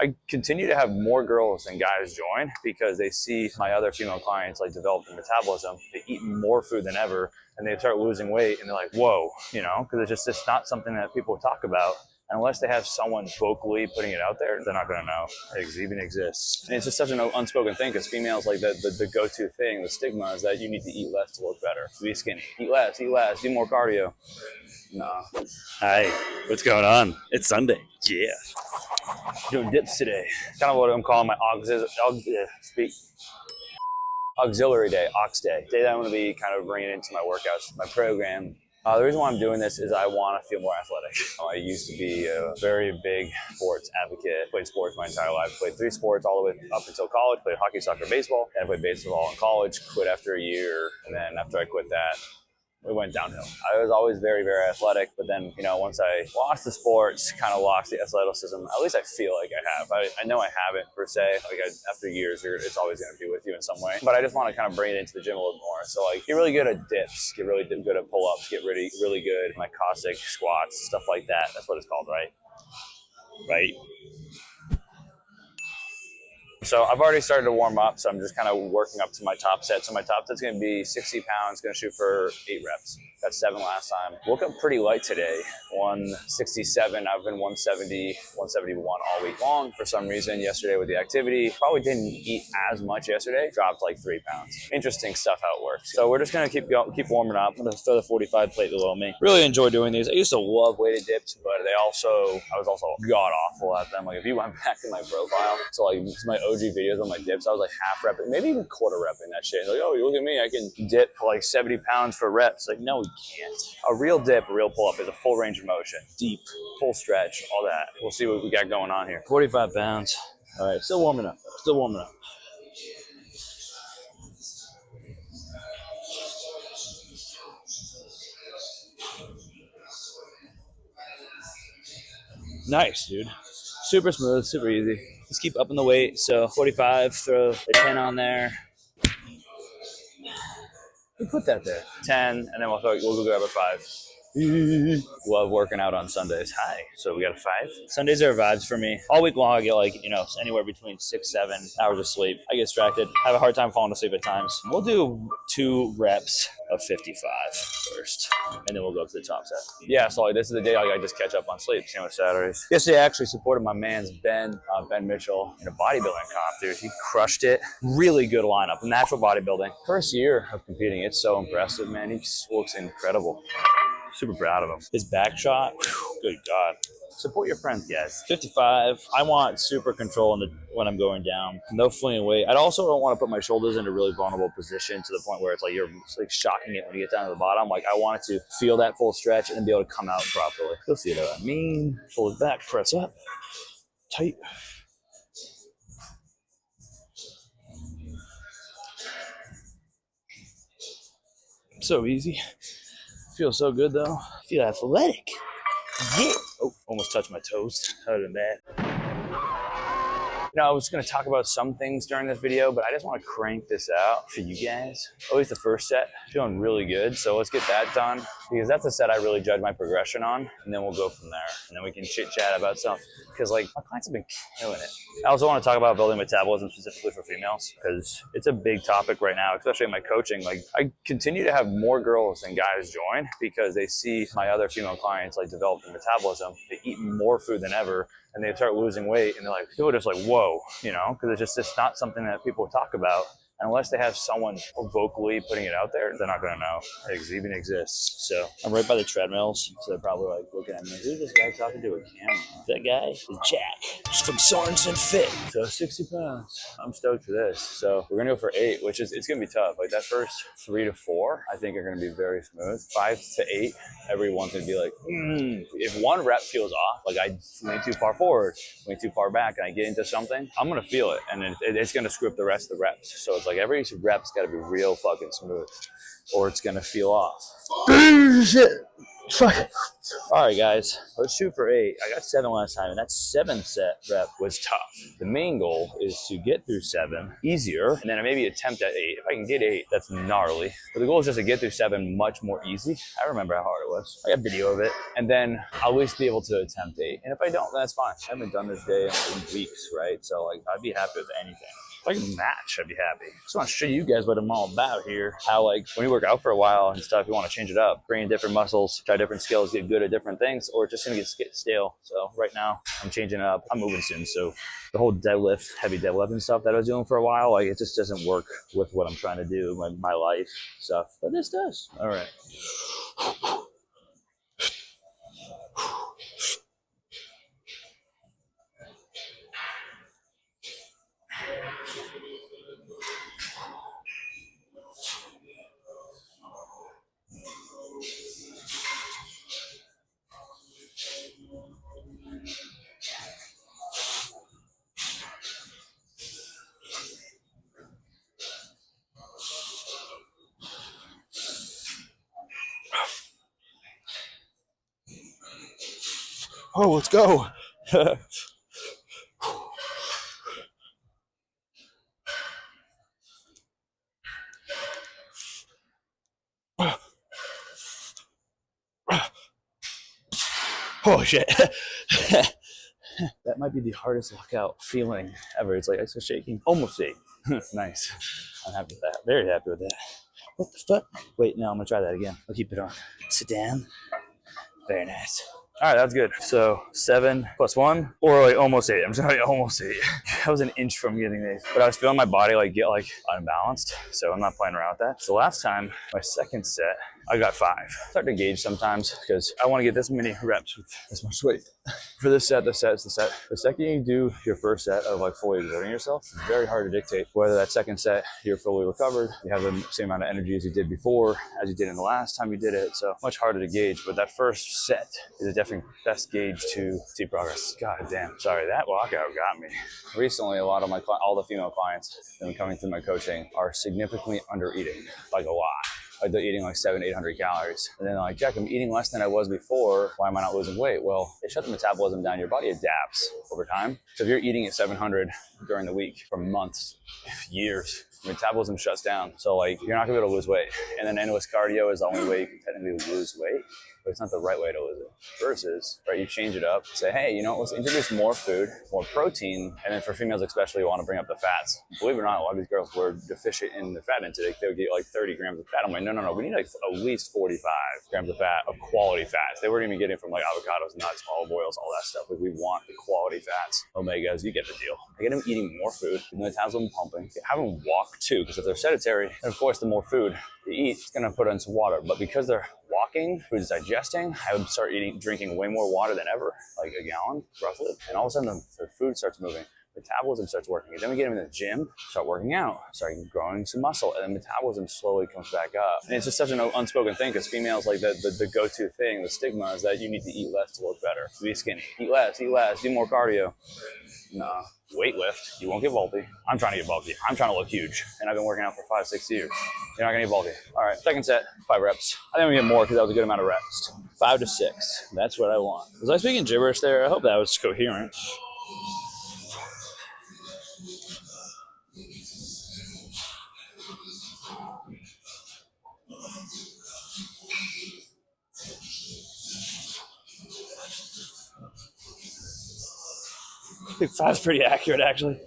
I continue to have more girls than guys join because they see my other female clients like developing metabolism. They eat more food than ever and they start losing weight and they're like, whoa, you know, because it's not something that people talk about. And unless they have someone vocally putting it out there, they're not going to know it even exists. And it's just such an unspoken thing because females, like the go-to thing, the stigma is that you need to eat less to look better, to be skinny. Eat less, do more cardio. Nah. Hi, what's going on? It's Sunday. Yeah. Doing dips today. Kind of what I'm calling my auxiliary day, ox day. Day that I'm going to be kind of bringing into my workouts, my program. The reason why I'm doing this is I want to feel more athletic. I used to be a very big sports advocate. Played sports my entire life. Played 3 sports all the way up until college. Played hockey, soccer, baseball. And I played baseball in college. Quit after a year. And then after I quit that, it went downhill. I was always very, very athletic, but then, you know, once I lost the sports, kind of lost the athleticism, at least I feel like I have. I know I haven't per se. Like after years, it's always going to be with you in some way. But I just want to kind of bring it into the gym a little more. So like, get really good at dips, get really good at pull-ups, get really good at my Cossack squats, stuff like that. That's what it's called, right? Right. So I've already started to warm up, so I'm just kind of working up to my top set. So my top set's going to be 60 pounds, going to shoot for 8 reps. Got 7 last time. Woke up pretty light today, 167. I've been 170, 171 all week long. For some reason, yesterday with the activity, probably didn't eat as much yesterday. Dropped like 3 pounds. Interesting stuff how it works. So we're just going to keep warming up. I'm going to throw the 45 plate below me. Really enjoy doing these. I used to love weighted dips, but I was also god awful at them. Like if you went back to my profile, so like my OG videos on my dips, I was like half repping, maybe even quarter repping that shit. Like, oh, you look at me, I can dip for like 70 pounds for reps. Like, no, we can't. A real dip, a real pull-up is a full range of motion. Deep, full stretch, all that. We'll see what we got going on here. 45 pounds. All right, still warming up. Nice, dude. Super smooth, super easy. Just keep upping the weight. So 45, throw the 10 on there. We put that there. 10, and then we'll go grab a 5. Love working out on Sundays. Hi. So we got a 5. Sundays are vibes for me. All week long I get like, you know, anywhere between 6-7 hours of sleep. I get distracted. I have a hard time falling asleep at times. We'll do 2 reps of 55 first, and then we'll go up to the top set. Yeah, so like, this is the day I just catch up on sleep. Same with Saturdays. Yesterday I actually supported my man's Ben Mitchell in a bodybuilding comp, dude. He crushed it. Really good lineup. Natural bodybuilding. First year of competing, it's so impressive, man. He looks incredible. Super proud of him. His back shot, good God. Support your friends, guys. 55. I want super control when I'm going down. No flinging weight. I also don't want to put my shoulders in a really vulnerable position to the point where it's like you're like shocking it when you get down to the bottom. Like I want it to feel that full stretch and then be able to come out properly. You'll see what I mean. Pull it back, press up, tight. So easy. Feels so good though. Feel athletic. Yeah. Oh, almost touched my toes. That would have been bad. You know, I was going to talk about some things during this video, but I just want to crank this out for you guys. At least the first set, feeling really good. So let's get that done because that's the set I really judge my progression on. And then we'll go from there. And then we can chit chat about stuff because like my clients have been killing it. I also want to talk about building metabolism specifically for females because it's a big topic right now, especially in my coaching. Like I continue to have more girls than guys join because they see my other female clients like developing metabolism. They eat more food than ever. And they start losing weight and they're like, people are just like, whoa, you know, because it's not something that people talk about. And unless they have someone vocally putting it out there, they're not going to know it even exists. So I'm right by the treadmills. So they're probably like looking at me, who's this guy talking to a camera? That guy is Jack. He's from Sorenson Fit. So 60 pounds. I'm stoked for this. So we're going to go for 8, which is, it's going to be tough. Like that first 3 to 4, I think are going to be very smooth. 5 to 8, everyone's going to be like, If one rep feels off, like I went too far forward, went too far back, and I get into something, I'm going to feel it. And it's going to screw up the rest of the reps. So it's like every rep's got to be real fucking smooth or it's going to feel off. Shit. All right, guys, let's shoot for 8. I got 7 last time, and that 7 set rep was tough. The main goal is to get through 7 easier, and then I maybe attempt at 8. If I can get 8, that's gnarly. But the goal is just to get through 7 much more easy. I remember how hard it was. I got video of it, and then I'll at least be able to attempt 8. And if I don't, that's fine. I haven't done this day in weeks, right? So like, I'd be happy with anything. If I can match, I'd be happy. Just want to show you guys what I'm all about here. How like when you work out for a while and stuff, you want to change it up, bring in different muscles, try different skills, get good at different things, or it's just gonna get stale. So right now I'm changing it up. I'm moving soon, so the whole deadlift, heavy deadlift and stuff that I was doing for a while, like it just doesn't work with what I'm trying to do, my life stuff. But this does. All right. Oh, let's go. Oh shit. That might be the hardest lockout feeling ever. It's like I start shaking. Almost 8. Nice. I'm happy with that. Very happy with that. What the fuck? Wait, no, I'm gonna try that again. I'll keep it on. Sit down. Very nice. All right, that's good. So 7 plus 1, or like almost 8. I'm sorry, almost 8. I was an inch from getting 8, but I was feeling my body like get like unbalanced, so I'm not playing around with that. So last time, my second set, I got 5. It's hard to gauge sometimes because I want to get this many reps with this much weight. For this set, the second you do your first set of like fully exerting yourself, it's very hard to dictate whether that second set you're fully recovered, you have the same amount of energy as you did before, as you did in the last time you did it. So much harder to gauge, but that first set is a definitely best gauge to see progress. God damn, sorry, that walkout got me. Recently, a lot of all the female clients that have been coming through my coaching are significantly under eating, like a lot. Like they're eating like 700-800 calories. And then they're like, Jack, I'm eating less than I was before. Why am I not losing weight? Well, they shut the metabolism down. Your body adapts over time. So if you're eating at 700 during the week for months, years, metabolism shuts down. So like you're not gonna be able to lose weight. And then endless cardio is the only way you can technically lose weight, but it's not the right way to lose it. Versus, right, you change it up, say, hey, you know, let's introduce more food, more protein, and then for females especially, you want to bring up the fats. Believe it or not, a lot of these girls were deficient in the fat intake. They would get like 30 grams of fat. I'm like, no, we need like at least 45 grams of fat, of quality fats. They weren't even getting from like avocados, nuts, olive oils, all that stuff. Like we want the quality fats, omegas, you get the deal. I get them eating more food, the metabolism pumping, have them walk too, because if they're sedentary, and of course the more food they eat, it's gonna put in some water. But because they're walking, food is digesting, I would start drinking way more water than ever, like a gallon roughly. And all of a sudden the food starts moving, metabolism starts working. And then we get them in the gym, start working out, start growing some muscle, and then metabolism slowly comes back up. And it's just such an unspoken thing because females, like the go-to thing, the stigma is that you need to eat less to look better, to be skinny. Eat less, do more cardio. Nah, weight lift, you won't get bulky. I'm trying to get bulky. I'm trying to look huge. And I've been working out for 5-6 years. You're not gonna get bulky. All right, second set, 5 reps. I think I'm gonna get more because that was a good amount of reps. 5 to 6, that's what I want. Was I speaking gibberish there? I hope that was coherent. I think 5's pretty accurate actually.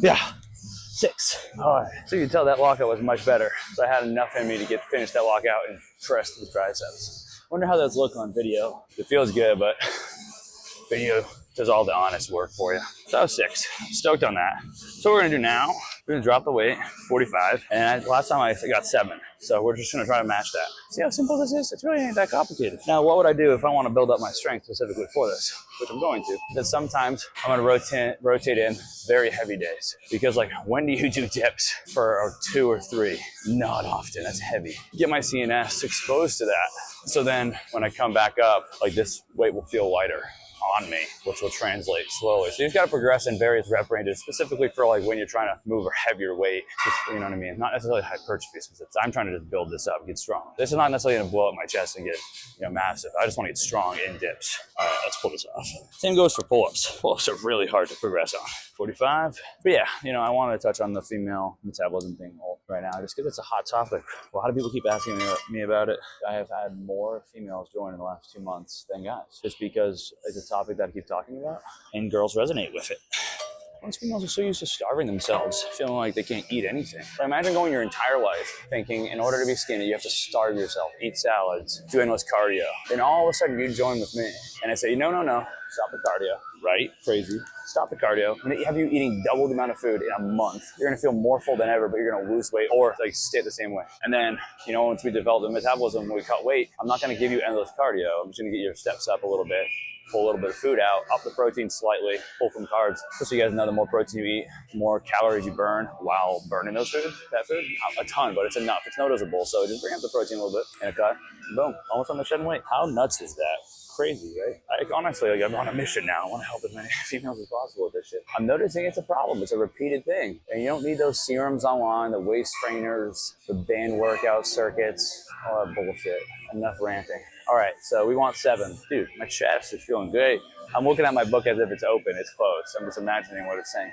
Yeah, 6. All right, so you can tell that lockout was much better. So I had enough in me to finish that lockout and press the triceps. Wonder how those look on video. It feels good, but video does all the honest work for you. So I was 6. Stoked on that. So what we're gonna do now, we're gonna drop the weight, 45, and last time I got 7. So we're just gonna try to match that. See how simple this is? It really ain't that complicated. Now, what would I do if I wanna build up my strength specifically for this? Which I'm going to. Because sometimes I'm gonna rotate in very heavy days. Because like, when do you do dips for 2 or 3? Not often, that's heavy. Get my CNS exposed to that. So then when I come back up, like this weight will feel lighter on me, which will translate slowly. So you've got to progress in various rep ranges, specifically for like when you're trying to move a heavier weight, just, you know what I mean? Not necessarily hypertrophy specific. I'm trying to just build this up, get strong. This is not necessarily going to blow up my chest and get, massive. I just want to get strong in dips. All right, let's pull this off. Same goes for pull-ups. Pull-ups are really hard to progress on. 45. But yeah, I wanted to touch on the female metabolism thing right now, just because it's a hot topic. A lot of people keep asking me about it. I have had more females join in the last 2 months than guys, just because it's a topic that I keep talking about, and girls resonate with it. Most females are so used to starving themselves, feeling like they can't eat anything. But imagine going your entire life thinking in order to be skinny, you have to starve yourself, eat salads, do endless cardio. Then all of a sudden you join with me and I say, no, stop the cardio, right? Crazy. Stop the cardio. I'm gonna have you eating double the amount of food in a month. You're gonna feel more full than ever, but you're gonna lose weight or like stay the same way. And then, once we develop the metabolism, when we cut weight, I'm not gonna give you endless cardio. I'm just gonna get your steps up a little bit, pull a little bit of food out, up the protein slightly, pull from carbs. Just so you guys know, the more protein you eat, the more calories you burn while burning that food. Not a ton, but it's enough. It's noticeable. So just bring up the protein a little bit and a cut. Boom, almost on the shedding weight. How nuts is that? Crazy, right? Honestly, I'm on a mission now. I want to help as many females as possible with this shit. I'm noticing it's a problem. It's a repeated thing. And you don't need those serums online, the waist trainers, the band workout circuits, all that bullshit. Enough ranting. All right, so we want 7. Dude, my chest is feeling great. I'm looking at my book as if it's open. It's closed. I'm just imagining what it's saying,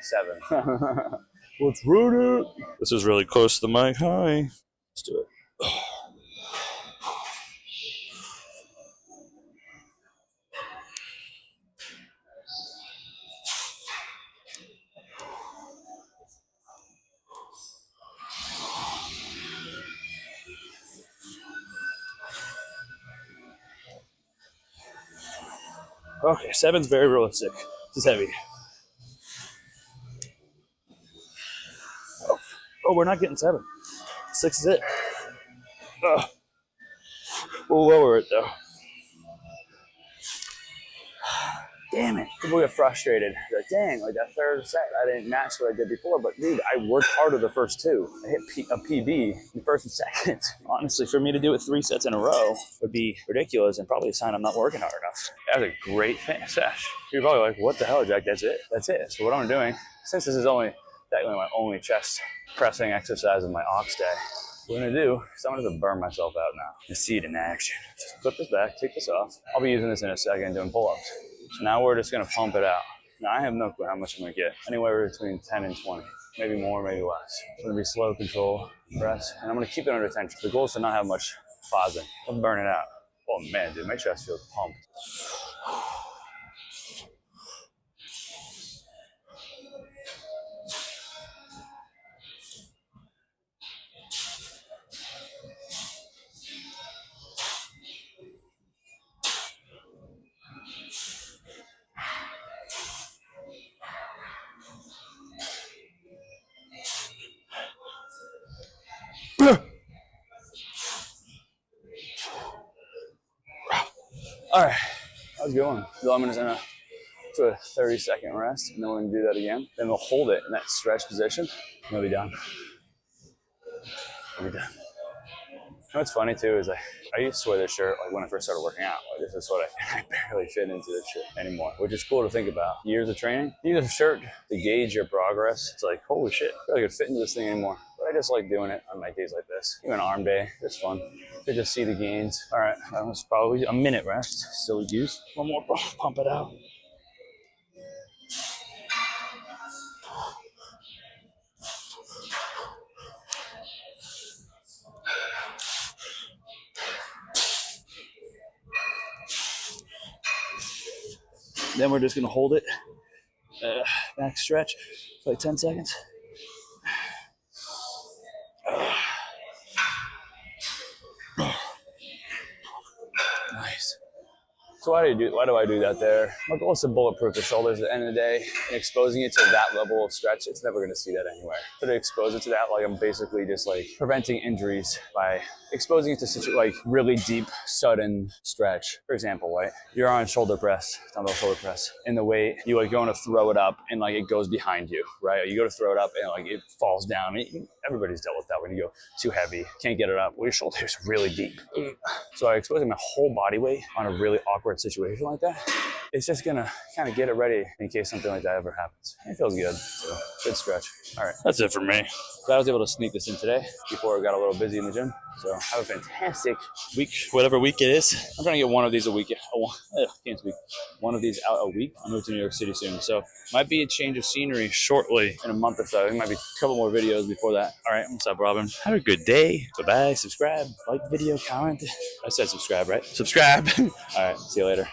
7. Let's root it. This is really close to the mic. Hi. Let's do it. Okay, 7's very realistic. This is heavy. Oh, we're not getting 7. 6 is it. We'll lower it though. Damn it. People get frustrated. They're like, dang, like that third set, I didn't match what I did before. But dude, I worked harder the first 2. I hit a PB in the first and second. Honestly, for me to do it 3 sets in a row would be ridiculous and probably a sign I'm not working hard enough. That was a great sesh. You're probably like, what the hell, Jack? That's it? That's it. So what I'm doing, since this is technically my only chest pressing exercise of my ox day, what I'm gonna do is I'm gonna burn myself out now. You see it in action. Just clip this back, take this off. I'll be using this in a second doing pull-ups. So now we're just gonna pump it out. Now I have no clue how much I'm gonna get. Anywhere between 10 and 20. Maybe more, maybe less. It's gonna be slow control, press, and I'm gonna keep it under tension. The goal is to not have much pausing. I'll burn it out. Oh man, dude, my chest feels pumped. All right, how's it going? So I'm just gonna do a 30-second rest, and then we're gonna do that again. Then we'll hold it in that stretch position, and we'll be done. We'll be done. You know what's funny too is I used to wear this shirt like when I first started working out. Like this is what I barely fit into this shit anymore, which is cool to think about. Years of training, you use a shirt to gauge your progress. It's like, holy shit, I feel like I could fit into this thing anymore. But I just like doing it on my days like this. Even arm day, it's fun. To just see the gains. All right, that was probably a minute rest. Still use one more, pump it out. Then we're just gonna hold it, back stretch for like 10 seconds. Nice. So why do I do that there? My goal is to bulletproof the shoulders at the end of the day, and exposing it to that level of stretch, it's never going to see that anywhere. So to expose it to that, like I'm basically just like preventing injuries by exposing it to like really deep, sudden stretch. For example, right? You're on shoulder press, dumbbell shoulder press, in the weight, you like going to throw it up and like it goes behind you, right? You go to throw it up and like it falls down. Everybody's dealt with that when you go too heavy, can't get it up. Well, your shoulder is really deep. So I'm exposing my whole body weight on a really awkward situation like that. It's just gonna kind of get it ready in case something like that ever happens. It feels good, so good stretch. All right, That's it for me. glad I was able to sneak this in today before it got a little busy in the gym. So have a fantastic Week, whatever week it is. I'm trying to get one of these a week. Can't speak. One of these out a week. I'll move to New York City soon, so might be a change of scenery Shortly. in a month or so. There might be a couple more videos before that. All right, what's up, Robin? Have a good day. Bye-bye. Subscribe, like the video, comment. I said subscribe, right? Subscribe. All right, see you later.